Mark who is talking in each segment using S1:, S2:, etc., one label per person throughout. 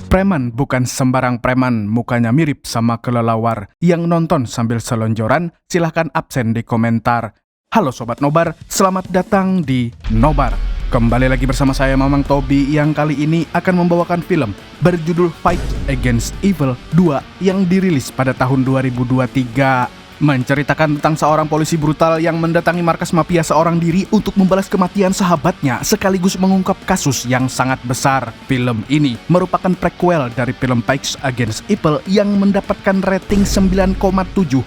S1: Preman bukan sembarang preman, mukanya mirip sama kelelawar. Yang nonton sambil selonjoran, silahkan absen di komentar. Halo Sobat Nobar, selamat datang di Nobar. Kembali lagi bersama saya Mamang Tobi yang kali ini akan membawakan film berjudul Fight Against Evil 2 yang dirilis pada tahun 2023. Menceritakan tentang seorang polisi brutal yang mendatangi markas mafia seorang diri untuk membalas kematian sahabatnya sekaligus mengungkap kasus yang sangat besar. Film ini merupakan prequel dari film Fight Against Evil yang mendapatkan rating 9,7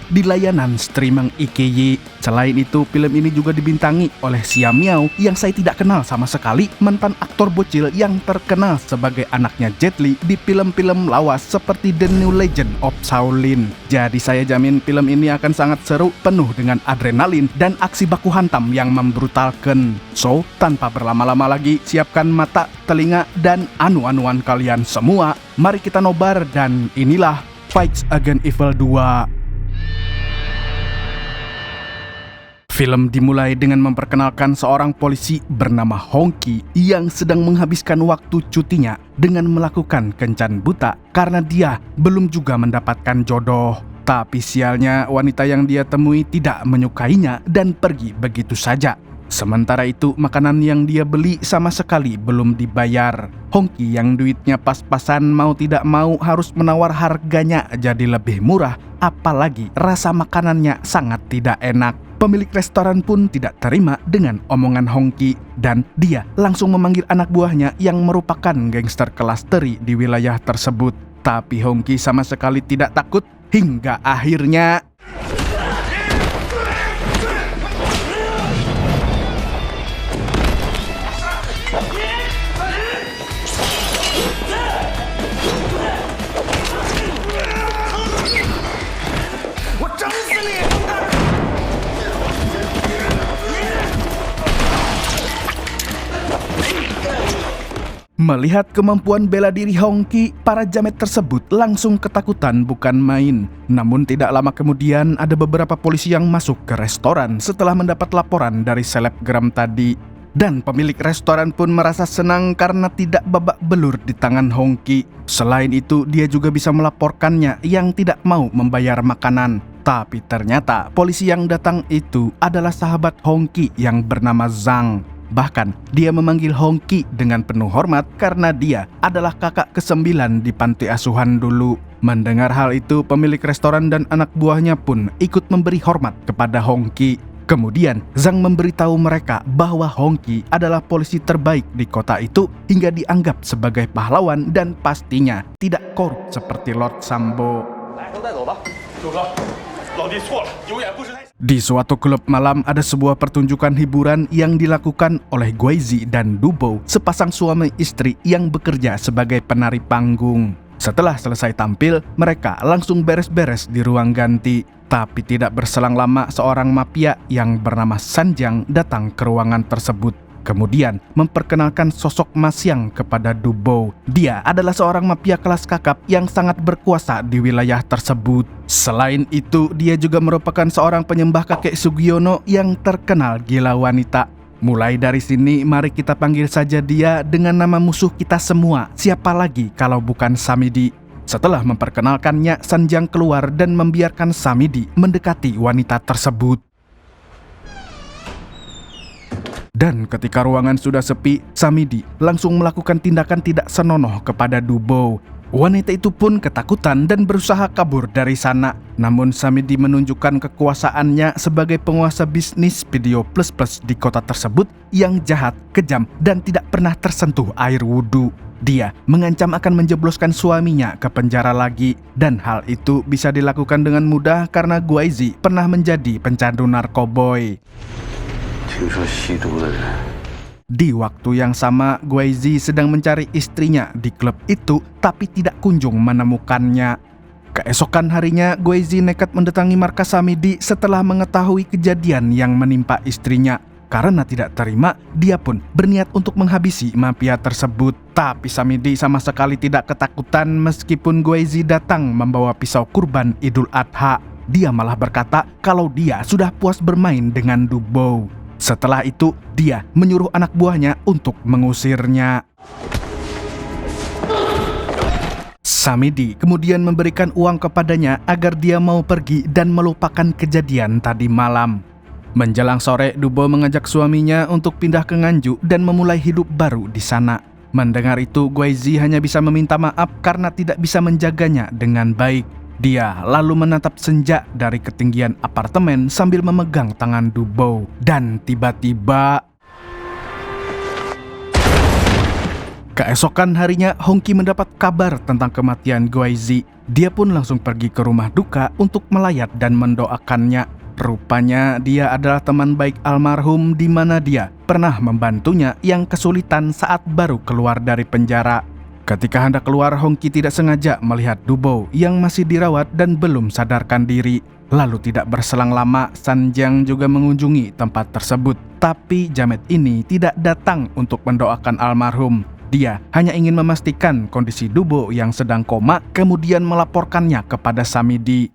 S1: di layanan streaming IKY. Selain itu, film ini juga dibintangi oleh Xia Miao yang saya tidak kenal sama sekali, mantan aktor bocil yang terkenal sebagai anaknya Jet Li di film-film lawas seperti The New Legend of Shaolin. Jadi saya jamin film ini akan sangat seru, penuh dengan adrenalin dan aksi baku hantam yang membrutalkan. So, tanpa berlama-lama lagi, siapkan mata, telinga, dan anu-anuan kalian semua. Mari kita nobar dan inilah Fight Against Evil 2. Film dimulai dengan memperkenalkan seorang polisi bernama Hongki yang sedang menghabiskan waktu cutinya dengan melakukan kencan buta karena dia belum juga mendapatkan jodoh. Tapi sialnya wanita yang dia temui tidak menyukainya dan pergi begitu saja. Sementara itu makanan yang dia beli sama sekali belum dibayar. Hongki yang duitnya pas-pasan mau tidak mau harus menawar harganya jadi lebih murah, apalagi rasa makanannya sangat tidak enak. Pemilik restoran pun tidak terima dengan omongan Hongki dan dia langsung memanggil anak buahnya yang merupakan gangster kelas teri di wilayah tersebut. Tapi Hongki sama sekali tidak takut hingga akhirnya melihat kemampuan bela diri Hongki, para jamet tersebut langsung ketakutan bukan main. Namun tidak lama kemudian ada beberapa polisi yang masuk ke restoran setelah mendapat laporan dari selebgram tadi. Dan pemilik restoran pun merasa senang karena tidak babak belur di tangan Hongki. Selain itu, dia juga bisa melaporkannya yang tidak mau membayar makanan. Tapi ternyata polisi yang datang itu adalah sahabat Hongki yang bernama Zhang. Bahkan dia memanggil Hongki dengan penuh hormat karena dia adalah kakak ke-9 di panti asuhan dulu. Mendengar hal itu, pemilik restoran dan anak buahnya pun ikut memberi hormat kepada Hongki. Kemudian Zhang memberitahu mereka bahwa Hongki adalah polisi terbaik di kota itu hingga dianggap sebagai pahlawan dan pastinya tidak korup seperti Lord Sambo. Di suatu klub malam ada sebuah pertunjukan hiburan yang dilakukan oleh Guizi dan Dubo, sepasang suami istri yang bekerja sebagai penari panggung. Setelah selesai tampil, mereka langsung beres-beres di ruang ganti. Tapi tidak berselang lama seorang mafia yang bernama Sanjiang datang ke ruangan tersebut. Kemudian memperkenalkan sosok Masyang kepada Dubo. Dia adalah seorang mafia kelas kakap yang sangat berkuasa di wilayah tersebut. Selain itu, dia juga merupakan seorang penyembah kakek Sugiono yang terkenal gila wanita. Mulai dari sini, mari kita panggil saja dia dengan nama musuh kita semua. Siapa lagi kalau bukan Samidi? Setelah memperkenalkannya, Sanjiang keluar dan membiarkan Samidi mendekati wanita tersebut. Dan ketika ruangan sudah sepi, Samidi langsung melakukan tindakan tidak senonoh kepada Dubo. Wanita itu pun ketakutan dan berusaha kabur dari sana. Namun Samidi menunjukkan kekuasaannya sebagai penguasa bisnis video plus-plus di kota tersebut yang jahat, kejam, dan tidak pernah tersentuh air wudhu. Dia mengancam akan menjebloskan suaminya ke penjara lagi. Dan hal itu bisa dilakukan dengan mudah karena Guizi pernah menjadi pencandu narkoboy. Di waktu yang sama, Guizi sedang mencari istrinya di klub itu tapi tidak kunjung menemukannya. Keesokan harinya, Guizi nekat mendatangi markas Samidi setelah mengetahui kejadian yang menimpa istrinya. Karena tidak terima, dia pun berniat untuk menghabisi mafia tersebut. Tapi Samidi sama sekali tidak ketakutan meskipun Guizi datang membawa pisau kurban Idul Adha. Dia malah berkata kalau dia sudah puas bermain dengan Dubo. Setelah itu, dia menyuruh anak buahnya untuk mengusirnya. Samidi kemudian memberikan uang kepadanya agar dia mau pergi dan melupakan kejadian tadi malam. Menjelang sore, Dubo mengajak suaminya untuk pindah ke Nganju dan memulai hidup baru di sana. Mendengar itu, Guizi hanya bisa meminta maaf karena tidak bisa menjaganya dengan baik. Dia lalu menatap senja dari ketinggian apartemen sambil memegang tangan Dubo. Dan tiba-tiba... Keesokan harinya, Hongki mendapat kabar tentang kematian Guizi. Dia pun langsung pergi ke rumah duka untuk melayat dan mendoakannya. Rupanya dia adalah teman baik almarhum di mana dia pernah membantunya yang kesulitan saat baru keluar dari penjara. Ketika hendak keluar, Hongki tidak sengaja melihat Dubo yang masih dirawat dan belum sadarkan diri. Lalu tidak berselang lama, Sanjang juga mengunjungi tempat tersebut. Tapi Jamet ini tidak datang untuk mendoakan almarhum. Dia hanya ingin memastikan kondisi Dubo yang sedang koma, kemudian melaporkannya kepada Samidi.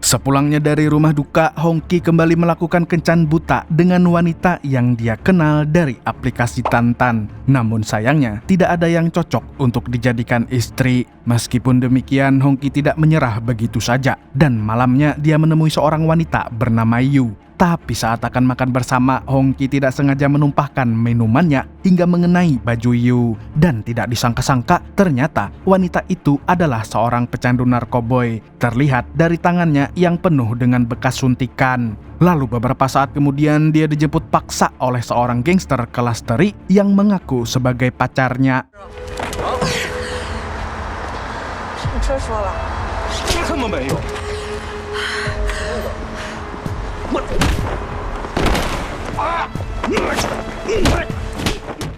S1: Sepulangnya dari rumah duka, Hongki kembali melakukan kencan buta dengan wanita yang dia kenal dari aplikasi Tantan. Namun sayangnya, tidak ada yang cocok untuk dijadikan istri. Meskipun demikian, Hongki tidak menyerah begitu saja. Dan malamnya dia menemui seorang wanita bernama Yu. Tapi saat akan makan bersama, Hongki tidak sengaja menumpahkan minumannya hingga mengenai baju Yu. Dan tidak disangka-sangka, ternyata wanita itu adalah seorang pecandu narkoboy. Terlihat dari tangannya yang penuh dengan bekas suntikan. Lalu beberapa saat kemudian dia dijemput paksa oleh seorang gangster kelas teri yang mengaku sebagai pacarnya.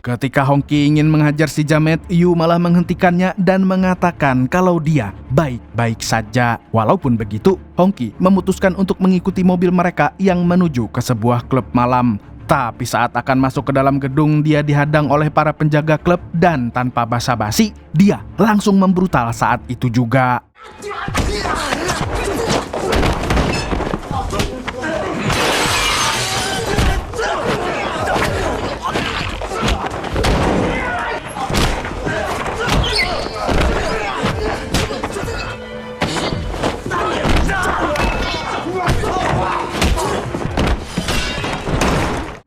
S1: Ketika Hongki ingin menghajar si Jamet, Yu malah menghentikannya dan mengatakan kalau dia baik-baik saja. Walaupun begitu, Hongki memutuskan untuk mengikuti mobil mereka yang menuju ke sebuah klub malam. Tapi saat akan masuk ke dalam gedung, dia dihadang oleh para penjaga klub dan tanpa basa-basi, dia langsung membrutal saat itu juga.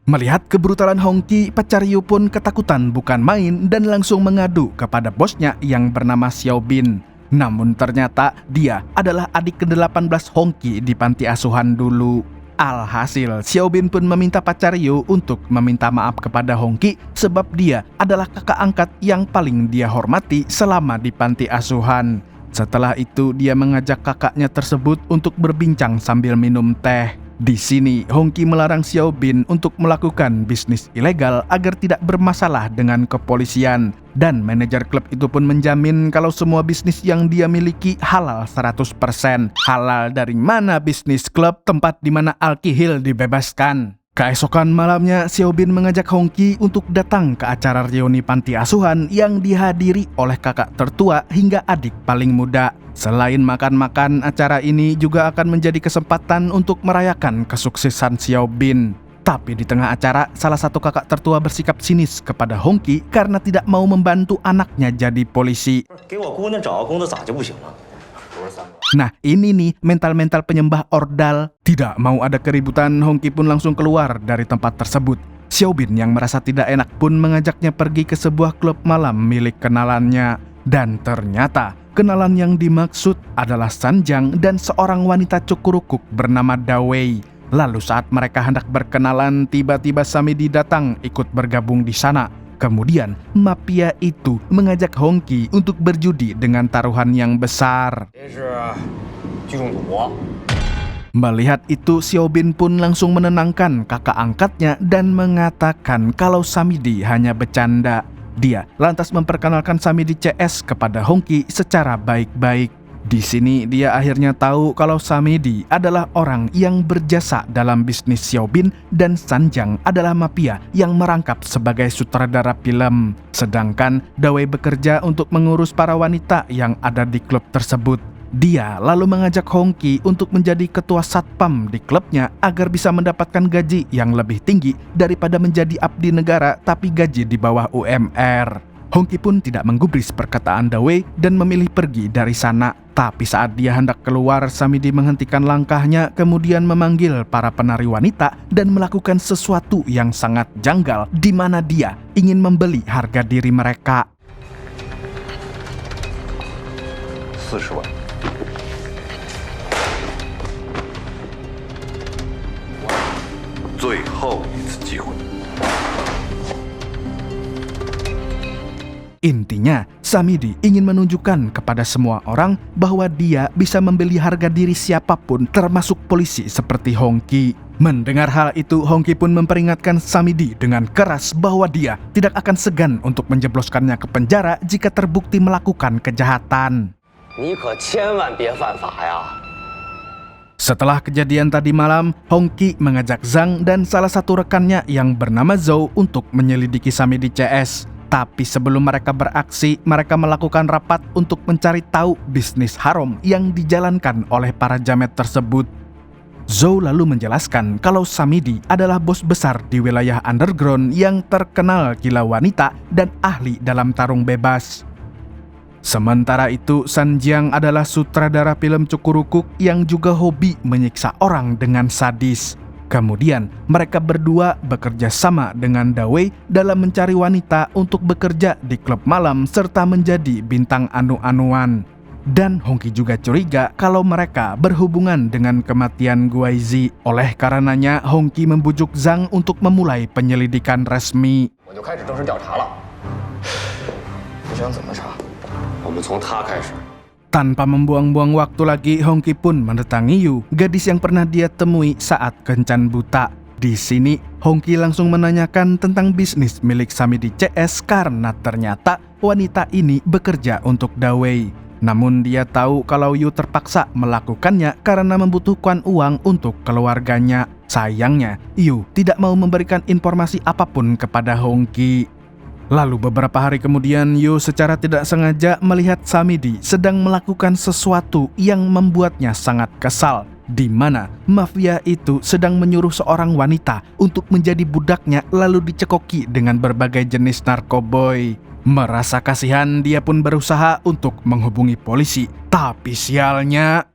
S1: Melihat kebrutalan Hongki, pacar Yu pun ketakutan bukan main dan langsung mengadu kepada bosnya yang bernama Xiao Bin. Namun ternyata dia adalah adik ke-18 Hongki di panti asuhan dulu. Alhasil, Xiao Bin pun meminta pacar Yu untuk meminta maaf kepada Hongki sebab dia adalah kakak angkat yang paling dia hormati selama di panti asuhan. Setelah itu, dia mengajak kakaknya tersebut untuk berbincang sambil minum teh. Di sini, Hongki melarang Xiao Bin untuk melakukan bisnis ilegal agar tidak bermasalah dengan kepolisian. Dan manajer klub itu pun menjamin kalau semua bisnis yang dia miliki halal 100%. Halal dari mana bisnis klub tempat di mana Al-Kihil dibebaskan? Keesokan malamnya, Xiao Bin mengajak Hongki untuk datang ke acara reuni panti asuhan yang dihadiri oleh kakak tertua hingga adik paling muda. Selain makan-makan, acara ini juga akan menjadi kesempatan untuk merayakan kesuksesan Xiao Bin. Tapi di tengah acara, salah satu kakak tertua bersikap sinis kepada Hongki karena tidak mau membantu anaknya jadi polisi. Nah, ini nih mental-mental penyembah ordal. Tidak mau ada keributan, Hongki pun langsung keluar dari tempat tersebut. Xiao Bin yang merasa tidak enak pun mengajaknya pergi ke sebuah klub malam milik kenalannya. Dan ternyata kenalan yang dimaksud adalah Sanjang dan seorang wanita cukurukuk bernama Dawei. Lalu saat mereka hendak berkenalan, tiba-tiba Samidi datang ikut bergabung di sana. Kemudian mafia itu mengajak Hongki untuk berjudi dengan taruhan yang besar. Melihat itu, Xiao Bin pun langsung menenangkan kakak angkatnya dan mengatakan kalau Samidi hanya bercanda. Dia lantas memperkenalkan Samidi CS kepada Hongki secara baik-baik. Di sini dia akhirnya tahu kalau Samidi adalah orang yang berjasa dalam bisnis Xiao Bin dan Sanjang adalah mafia yang merangkap sebagai sutradara film. Sedangkan Dawei bekerja untuk mengurus para wanita yang ada di klub tersebut. Dia lalu mengajak Hongki untuk menjadi ketua satpam di klubnya agar bisa mendapatkan gaji yang lebih tinggi daripada menjadi abdi negara tapi gaji di bawah UMR. Hongki pun tidak menggubris perkataan Dawei dan memilih pergi dari sana. Tapi saat dia hendak keluar, Samidi menghentikan langkahnya kemudian memanggil para penari wanita dan melakukan sesuatu yang sangat janggal di mana dia ingin membeli harga diri mereka.
S2: 40万。最后一次机会。
S1: Intinya, Samidi ingin menunjukkan kepada semua orang bahwa dia bisa membeli harga diri siapapun termasuk polisi seperti Hongki. Mendengar hal itu, Hongki pun memperingatkan Samidi dengan keras bahwa dia tidak akan segan untuk menjebloskannya ke penjara jika terbukti melakukan kejahatan. Setelah kejadian tadi malam, Hongki mengajak Zhang dan salah satu rekannya yang bernama Zhou untuk menyelidiki Samidi CS. Tapi sebelum mereka beraksi, mereka melakukan rapat untuk mencari tahu bisnis haram yang dijalankan oleh para jamet tersebut. Zhou lalu menjelaskan kalau Samidi adalah bos besar di wilayah underground yang terkenal gila wanita dan ahli dalam tarung bebas. Sementara itu, San Jiang adalah sutradara film Cukurukuk yang juga hobi menyiksa orang dengan sadis. Kemudian, mereka berdua bekerja sama dengan Dawei dalam mencari wanita untuk bekerja di klub malam serta menjadi bintang anu-anuan. Dan Hongki juga curiga kalau mereka berhubungan dengan kematian Guaizi. Oleh karenanya, Hongki membujuk Zhang untuk memulai penyelidikan resmi. Tanpa membuang-buang waktu lagi, Hongki pun mendatangi Yu, gadis yang pernah dia temui saat kencan buta. Di sini, Hongki langsung menanyakan tentang bisnis milik Samidi CS karena ternyata wanita ini bekerja untuk Dawei. Namun dia tahu kalau Yu terpaksa melakukannya karena membutuhkan uang untuk keluarganya. Sayangnya, Yu tidak mau memberikan informasi apapun kepada Hongki. Lalu beberapa hari kemudian, Yu secara tidak sengaja melihat Samidi sedang melakukan sesuatu yang membuatnya sangat kesal, di mana mafia itu sedang menyuruh seorang wanita untuk menjadi budaknya lalu dicekoki dengan berbagai jenis narkoboy. Merasa kasihan, dia pun berusaha untuk menghubungi polisi, tapi sialnya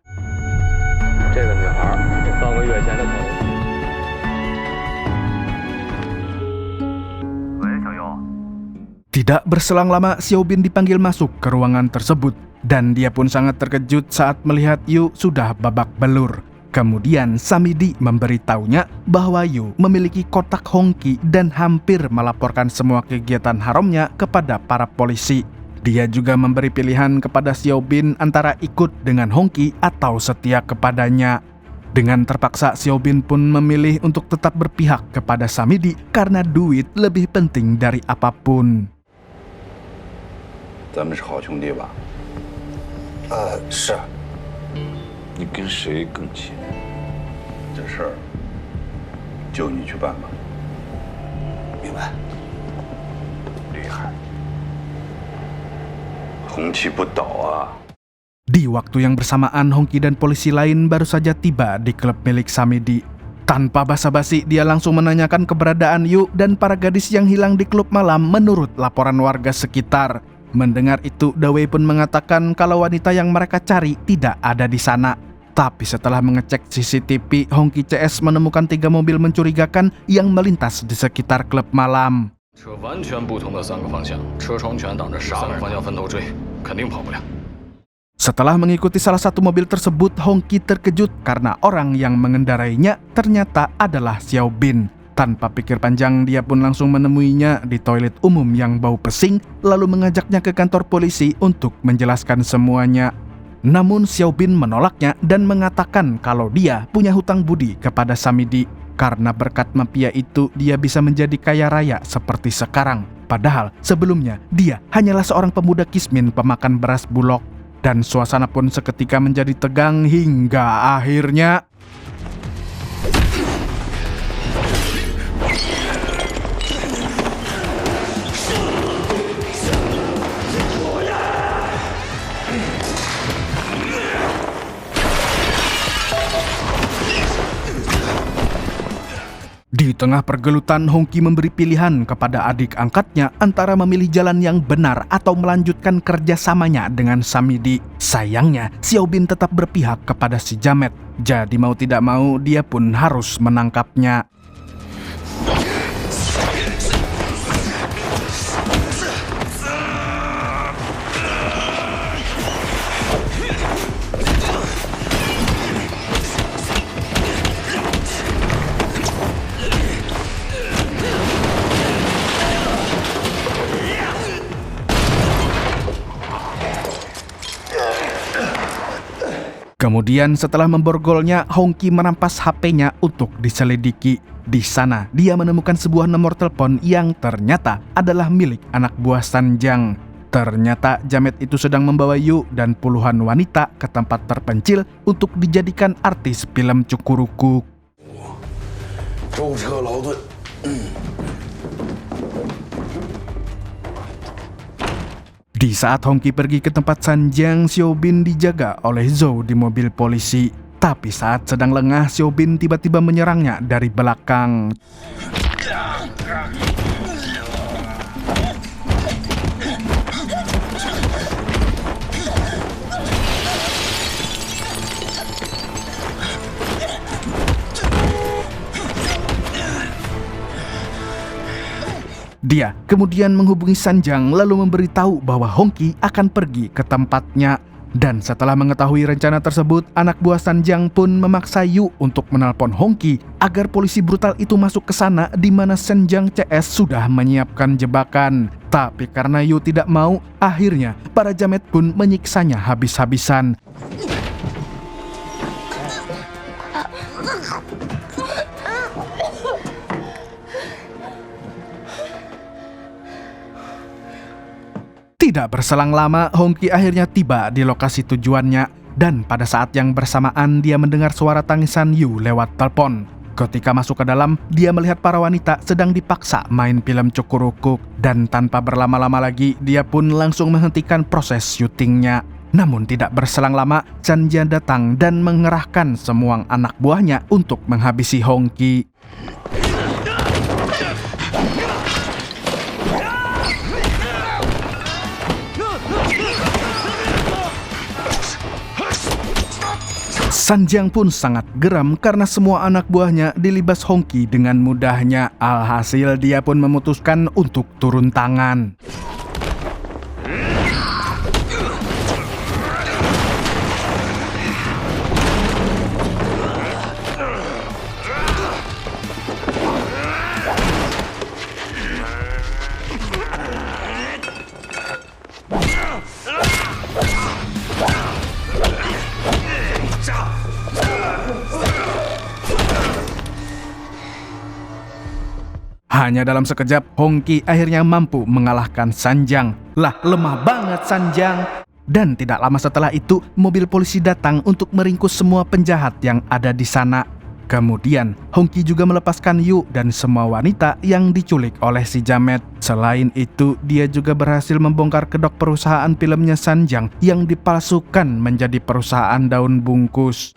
S1: tidak berselang lama, Xiaobin dipanggil masuk ke ruangan tersebut dan dia pun sangat terkejut saat melihat Yu sudah babak belur. Kemudian Samidi memberitahunya bahwa Yu memiliki kotak Hongki dan hampir melaporkan semua kegiatan haramnya kepada para polisi. Dia juga memberi pilihan kepada Xiaobin antara ikut dengan Hongki atau setia kepadanya. Dengan terpaksa, Xiaobin pun memilih untuk tetap berpihak kepada Samidi karena duit lebih penting dari apapun.
S2: 咱们是好兄弟吧？
S3: 是。
S2: 你跟谁更亲？这事儿就你去办吧。
S3: 明白。
S2: 厉害，红旗不倒啊！
S1: Di waktu yang bersamaan, Hongki dan polisi lain baru saja tiba di klub milik Samidi. Tanpa basa-basi, dia langsung menanyakan keberadaan Yu dan para gadis yang hilang di klub malam menurut laporan warga sekitar. Mendengar itu, Dawei pun mengatakan kalau wanita yang mereka cari tidak ada di sana. Tapi setelah mengecek CCTV, Hongki CS menemukan 3 mobil mencurigakan yang melintas di sekitar klub malam. Setelah mengikuti salah satu mobil tersebut, Hongki terkejut karena orang yang mengendarainya ternyata adalah Xiaobin. Tanpa pikir panjang, dia pun langsung menemuinya di toilet umum yang bau pesing, lalu mengajaknya ke kantor polisi untuk menjelaskan semuanya. Namun Xiaobin menolaknya dan mengatakan kalau dia punya hutang budi kepada Samidi. Karena berkat mafia itu, dia bisa menjadi kaya raya seperti sekarang. Padahal sebelumnya, dia hanyalah seorang pemuda kismin pemakan beras bulog. Dan suasana pun seketika menjadi tegang hingga akhirnya Di tengah pergelutan, Hongki memberi pilihan kepada adik angkatnya antara memilih jalan yang benar atau melanjutkan kerjasamanya dengan Samidi. Sayangnya, Xiaobin tetap berpihak kepada si Jamet. Jadi mau tidak mau, dia pun harus menangkapnya. Kemudian setelah memborgolnya, Hongki merampas HP-nya untuk diselidiki. Di sana, dia menemukan sebuah nomor telepon yang ternyata adalah milik anak buah Sanjiang. Ternyata Jamet itu sedang membawa Yu dan puluhan wanita ke tempat terpencil untuk dijadikan artis film Cukurukuk. Di saat Hongki pergi ke tempat Sanjiang, Xiaobin dijaga oleh Zhou di mobil polisi. Tapi saat sedang lengah, Xiaobin tiba-tiba menyerangnya dari belakang. Dia kemudian menghubungi Sanjiang lalu memberitahu bahwa Hongki akan pergi ke tempatnya. Dan setelah mengetahui rencana tersebut, anak buah Sanjiang pun memaksa Yu untuk menelpon Hongki agar polisi brutal itu masuk ke sana di mana Sanjiang CS sudah menyiapkan jebakan. Tapi karena Yu tidak mau, akhirnya para Jamet pun menyiksanya habis-habisan. Tidak berselang lama, Hongki akhirnya tiba di lokasi tujuannya. Dan pada saat yang bersamaan, dia mendengar suara tangisan Yu lewat telepon. Ketika masuk ke dalam, dia melihat para wanita sedang dipaksa main film Cukurukuk. Dan tanpa berlama-lama lagi, dia pun langsung menghentikan proses syutingnya. Namun tidak berselang lama, Sanjiang datang dan mengerahkan semua anak buahnya untuk menghabisi Hongki. Sanjiang pun sangat geram karena semua anak buahnya dilibas Hongki dengan mudahnya. Alhasil dia pun memutuskan untuk turun tangan. Hanya dalam sekejap, Hongki akhirnya mampu mengalahkan Sanjiang. Lah, lemah banget Sanjiang. Dan tidak lama setelah itu, mobil polisi datang untuk meringkus semua penjahat yang ada di sana. Kemudian, Hongki juga melepaskan Yu dan semua wanita yang diculik oleh si Jamet. Selain itu, dia juga berhasil membongkar kedok perusahaan filmnya Sanjiang yang dipalsukan menjadi perusahaan daun bungkus.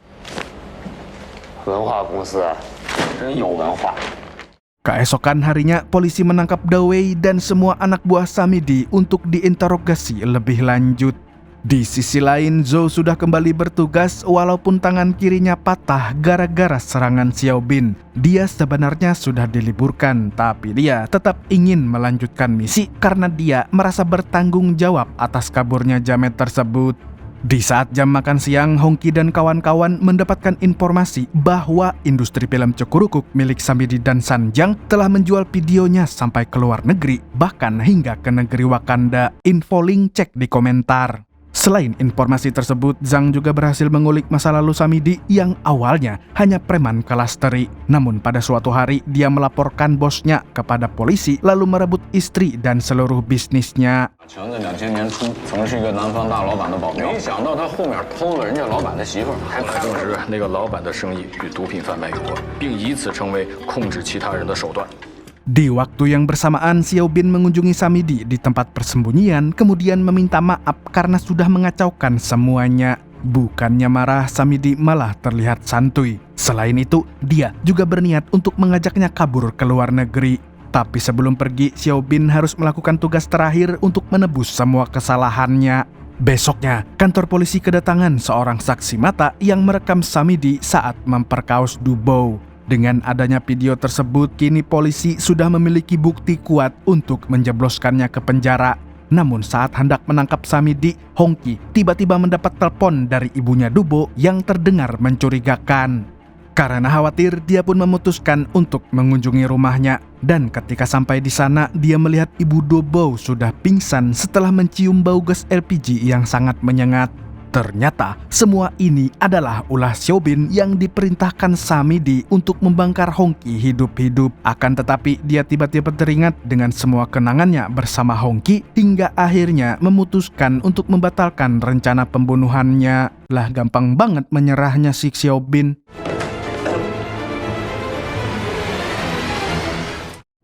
S1: Keesokan harinya, polisi menangkap Dawei dan semua anak buah Samidi untuk diinterogasi lebih lanjut. Di sisi lain, Zhou sudah kembali bertugas walaupun tangan kirinya patah gara-gara serangan Xiaobin. Dia sebenarnya sudah diliburkan, tapi dia tetap ingin melanjutkan misi karena dia merasa bertanggung jawab atas kaburnya Jamet tersebut. Di saat jam makan siang, Hongki dan kawan-kawan mendapatkan informasi bahwa industri film Cukurukuk milik Samidi dan Sanjiang telah menjual videonya sampai ke luar negeri, bahkan hingga ke negeri Wakanda. Info link cek di komentar. Selain informasi tersebut, Zhang juga berhasil mengulik masa lalu Samidi yang awalnya hanya preman kelas teri. Namun pada suatu hari, dia melaporkan bosnya kepada polisi lalu merebut istri dan seluruh bisnisnya.
S4: 强在2000年初曾是一个南方大老板的保镖，没想到他后面偷了人家老板的媳妇儿，还证实那个老板的生意与毒品贩卖有关，并以此成为控制其他人的手段。
S1: Di waktu yang bersamaan, Xiaobin mengunjungi Samidi di tempat persembunyian, kemudian meminta maaf karena sudah mengacaukan semuanya. Bukannya marah, Samidi malah terlihat santuy. Selain itu, dia juga berniat untuk mengajaknya kabur ke luar negeri. Tapi sebelum pergi, Xiaobin harus melakukan tugas terakhir untuk menebus semua kesalahannya. Besoknya, kantor polisi kedatangan seorang saksi mata yang merekam Samidi saat memperkaos Dubo. Dengan adanya video tersebut, kini polisi sudah memiliki bukti kuat untuk menjebloskannya ke penjara. Namun saat hendak menangkap Samidi, Hongki tiba-tiba mendapat telepon dari ibunya Dubo yang terdengar mencurigakan. Karena khawatir, dia pun memutuskan untuk mengunjungi rumahnya. Dan ketika sampai di sana, dia melihat ibu Dubo sudah pingsan setelah mencium bau gas LPG yang sangat menyengat. Ternyata semua ini adalah ulah Xiaobin yang diperintahkan Samidi untuk membangkar Hongki hidup-hidup. Akan tetapi dia tiba-tiba teringat dengan semua kenangannya bersama Hongki hingga akhirnya memutuskan untuk membatalkan rencana pembunuhannya. Lah gampang banget menyerahnya si Xiaobin.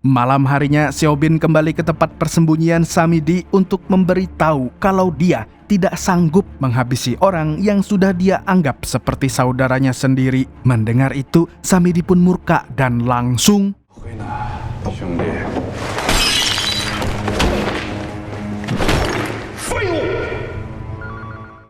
S1: Malam harinya, Xiaobin kembali ke tempat persembunyian Samidi untuk memberitahu kalau dia tidak sanggup menghabisi orang yang sudah dia anggap seperti saudaranya sendiri. Mendengar itu, Samidi pun murka dan langsung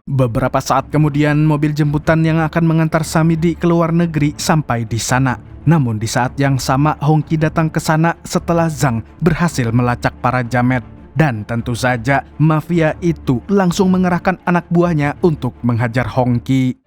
S1: Beberapa saat kemudian, mobil jemputan yang akan mengantar Samidi ke luar negeri sampai di sana. Namun di saat yang sama, Hongki datang ke sana setelah Zhang berhasil melacak para jamet. Dan tentu saja, mafia itu langsung mengerahkan anak buahnya untuk menghajar Hongki.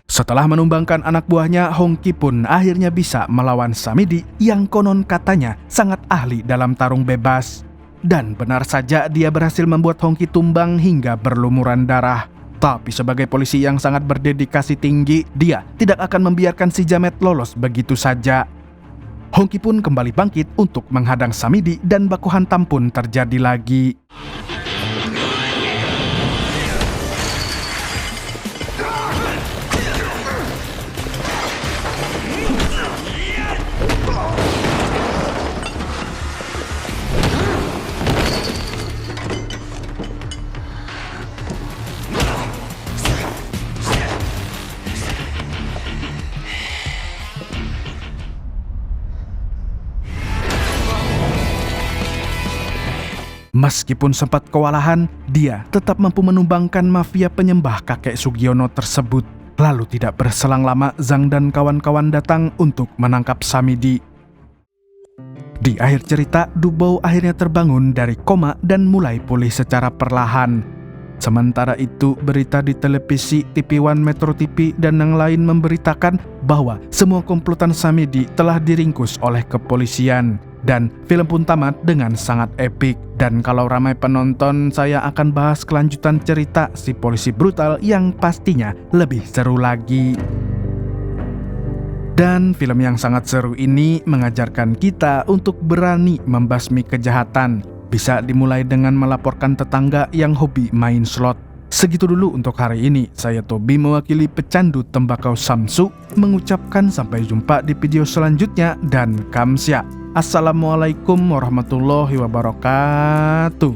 S1: Setelah menumbangkan anak buahnya, Hongki pun akhirnya bisa melawan Samidi yang konon katanya sangat ahli dalam tarung bebas. Dan benar saja dia berhasil membuat Hongki tumbang hingga berlumuran darah. Tapi sebagai polisi yang sangat berdedikasi tinggi, dia tidak akan membiarkan si jamet lolos begitu saja. Hongki pun kembali bangkit untuk menghadang Samidi dan baku hantam pun terjadi lagi. Meskipun sempat kewalahan, dia tetap mampu menumbangkan mafia penyembah kakek Sugiono tersebut. Lalu tidak berselang lama, Zhang dan kawan-kawan datang untuk menangkap Samidi. Di akhir cerita, Dubo akhirnya terbangun dari koma dan mulai pulih secara perlahan. Sementara itu, berita di televisi, TV One, Metro TV, dan yang lain memberitakan bahwa semua komplotan Samidi telah diringkus oleh kepolisian. Dan film pun tamat dengan sangat epik. Dan kalau ramai penonton, saya akan bahas kelanjutan cerita si polisi brutal yang pastinya lebih seru lagi. Dan film yang sangat seru ini mengajarkan kita untuk berani membasmi kejahatan. Bisa dimulai dengan melaporkan tetangga yang hobi main slot. Segitu dulu untuk hari ini. Saya Tobi mewakili pecandu tembakau Samsu mengucapkan sampai jumpa di video selanjutnya dan kamsya. Assalamualaikum warahmatullahi wabarakatuh.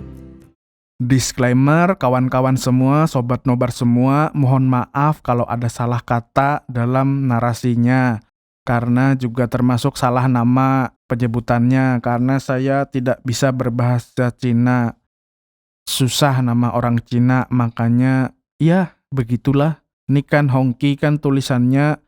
S1: Disclaimer, kawan-kawan semua, sobat nobar semua, mohon maaf kalau ada salah kata dalam narasinya. Karena juga termasuk salah nama penyebutannya, karena saya tidak bisa berbahasa Cina. Susah nama orang Cina, makanya ya begitulah. Ini kan Hongki kan tulisannya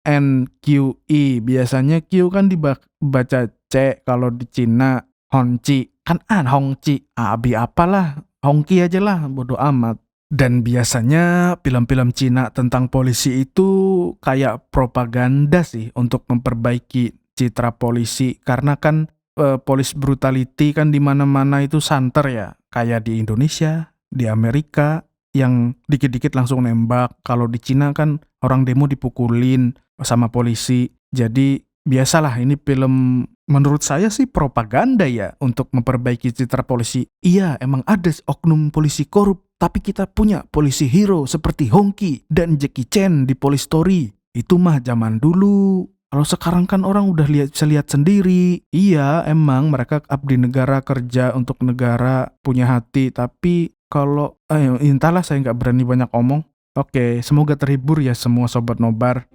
S1: HONQI. Biasanya Q kan dibaca C kalau di Cina. Hongci kan Hongci. Abi apalah, Hongki aja lah, bodo amat. Dan biasanya film-film Cina tentang polisi itu kayak propaganda sih untuk memperbaiki citra polisi, karena kan police brutality kan di mana-mana itu santer ya, kayak di Indonesia, di Amerika yang dikit-dikit langsung nembak. Kalau di Cina kan orang demo dipukulin sama polisi. Jadi biasalah, ini film menurut saya sih propaganda ya untuk memperbaiki citra polisi. Iya, emang ada oknum polisi korup, tapi kita punya polisi hero seperti Hongki dan Jackie Chan di Police Story. Itu mah zaman dulu. Kalau sekarang kan orang udah bisa lihat sendiri. Iya, emang mereka abdi negara, kerja untuk negara, punya hati. Tapi kalau, entahlah, saya nggak berani banyak omong. Oke, semoga terhibur ya semua Sobat Nobar.